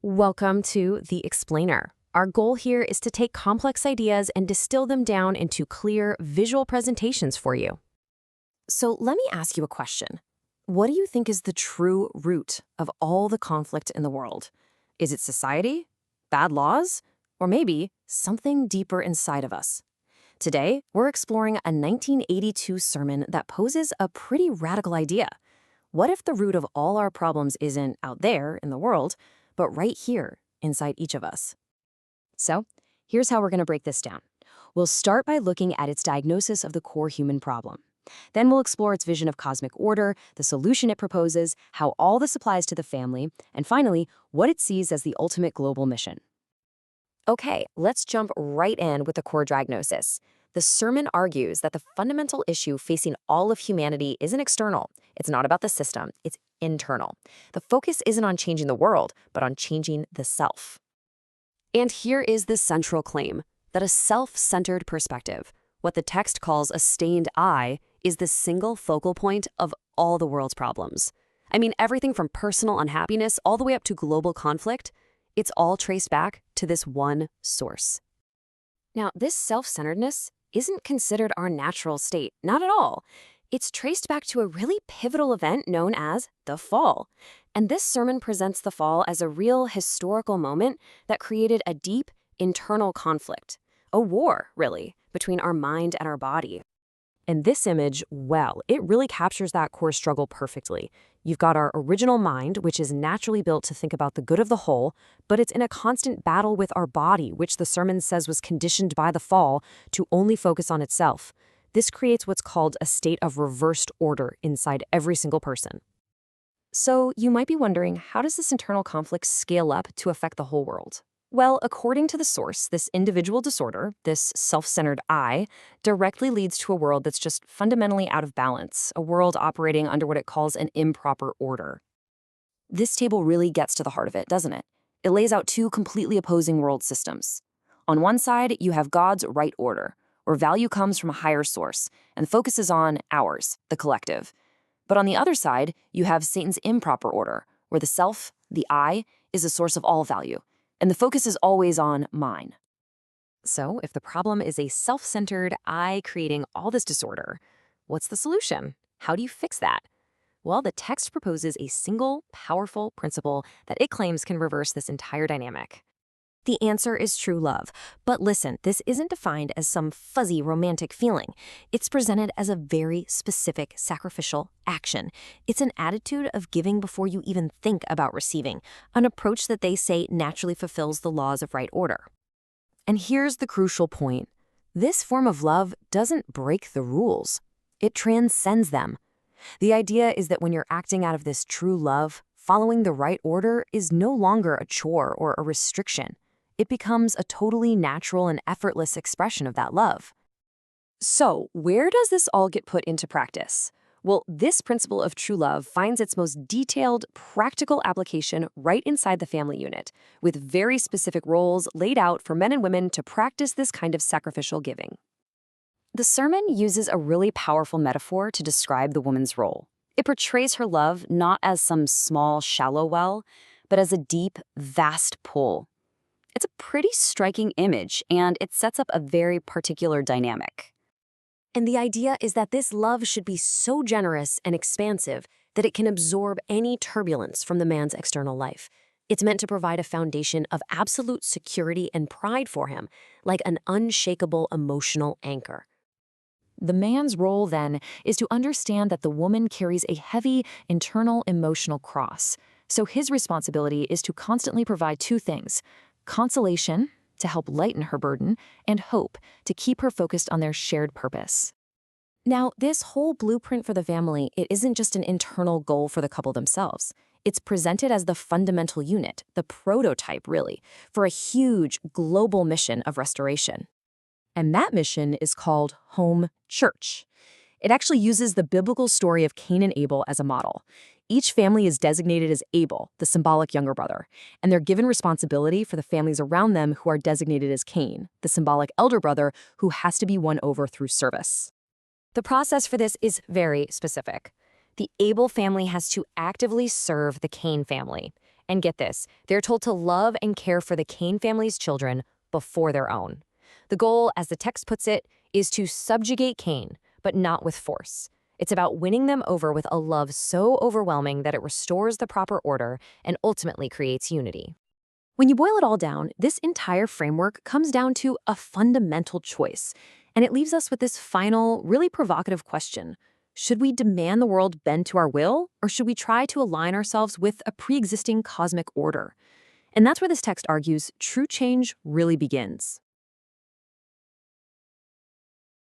Welcome to The Explainer. Our goal here is to take complex ideas and distill them down into clear, visual presentations for you. So let me ask you a question. What do you think is the true root of all the conflict in the world? Is it society, bad laws, or maybe something deeper inside of us? Today, we're exploring a 1982 sermon that poses a pretty radical idea. What if the root of all our problems isn't out there in the world, but right here inside each of us? So, here's how we're going to break this down. We'll start by looking at its diagnosis of the core human problem. Then we'll explore its vision of cosmic order, the solution it proposes, how all this applies to the family, and finally, what it sees as the ultimate global mission. Okay, let's jump right in with the core diagnosis. The sermon argues that the fundamental issue facing all of humanity isn't external. It's not about the system, it's internal. The focus isn't on changing the world, but on changing the self. And here is the central claim, that a self-centered perspective, what the text calls a stained eye, is the single focal point of all the world's problems. I mean, everything from personal unhappiness all the way up to global conflict, it's all traced back to this one source. Now, this self-centeredness isn't considered our natural state, not at all. It's traced back to a really pivotal event known as the fall. And this sermon presents the fall as a real historical moment that created a deep internal conflict, a war, really, between our mind and our body. And this image, well, it really captures that core struggle perfectly. You've got our original mind, which is naturally built to think about the good of the whole, but it's in a constant battle with our body, which the sermon says was conditioned by the fall to only focus on itself. This creates what's called a state of reversed order inside every single person. So you might be wondering, how does this internal conflict scale up to affect the whole world? Well, according to the source, this individual disorder, this self-centered I, directly leads to a world that's just fundamentally out of balance, a world operating under what it calls an improper order. This table really gets to the heart of it, doesn't it? It lays out two completely opposing world systems. On one side, you have God's right order, where value comes from a higher source and focuses on ours, the collective. But on the other side, you have Satan's improper order, where the self, the I, is the source of all value, and the focus is always on mine. So, if the problem is a self-centered I creating all this disorder, what's the solution? How do you fix that? Well, the text proposes a single, powerful principle that it claims can reverse this entire dynamic. The answer is true love. But listen, this isn't defined as some fuzzy romantic feeling. It's presented as a very specific sacrificial action. It's an attitude of giving before you even think about receiving, an approach that they say naturally fulfills the laws of right order. And here's the crucial point. This form of love doesn't break the rules. It transcends them. The idea is that when you're acting out of this true love, following the right order is no longer a chore or a restriction. It becomes a totally natural and effortless expression of that love. So, where does this all get put into practice? Well, this principle of true love finds its most detailed, practical application right inside the family unit, with very specific roles laid out for men and women to practice this kind of sacrificial giving. The sermon uses a really powerful metaphor to describe the woman's role. It portrays her love not as some small, shallow well, but as a deep, vast pool. It's a pretty striking image, and it sets up a very particular dynamic. And the idea is that this love should be so generous and expansive that it can absorb any turbulence from the man's external life. It's meant to provide a foundation of absolute security and pride for him, like an unshakable emotional anchor. The man's role, then, is to understand that the woman carries a heavy internal emotional cross. So his responsibility is to constantly provide two things: consolation, to help lighten her burden, and hope, to keep her focused on their shared purpose. Now, this whole blueprint for the family, it isn't just an internal goal for the couple themselves. It's presented as the fundamental unit, the prototype, really, for a huge global mission of restoration. And that mission is called home church. It actually uses the biblical story of Cain and Abel as a model. Each family is designated as Abel, the symbolic younger brother, and they're given responsibility for the families around them who are designated as Cain, the symbolic elder brother who has to be won over through service. The process for this is very specific. The Abel family has to actively serve the Cain family. And get this, they're told to love and care for the Cain family's children before their own. The goal, as the text puts it, is to subjugate Cain, but not with force. It's about winning them over with a love so overwhelming that it restores the proper order and ultimately creates unity. When you boil it all down, this entire framework comes down to a fundamental choice, and it leaves us with this final, really provocative question. Should we demand the world bend to our will, or should we try to align ourselves with a pre-existing cosmic order? And that's where this text argues true change really begins.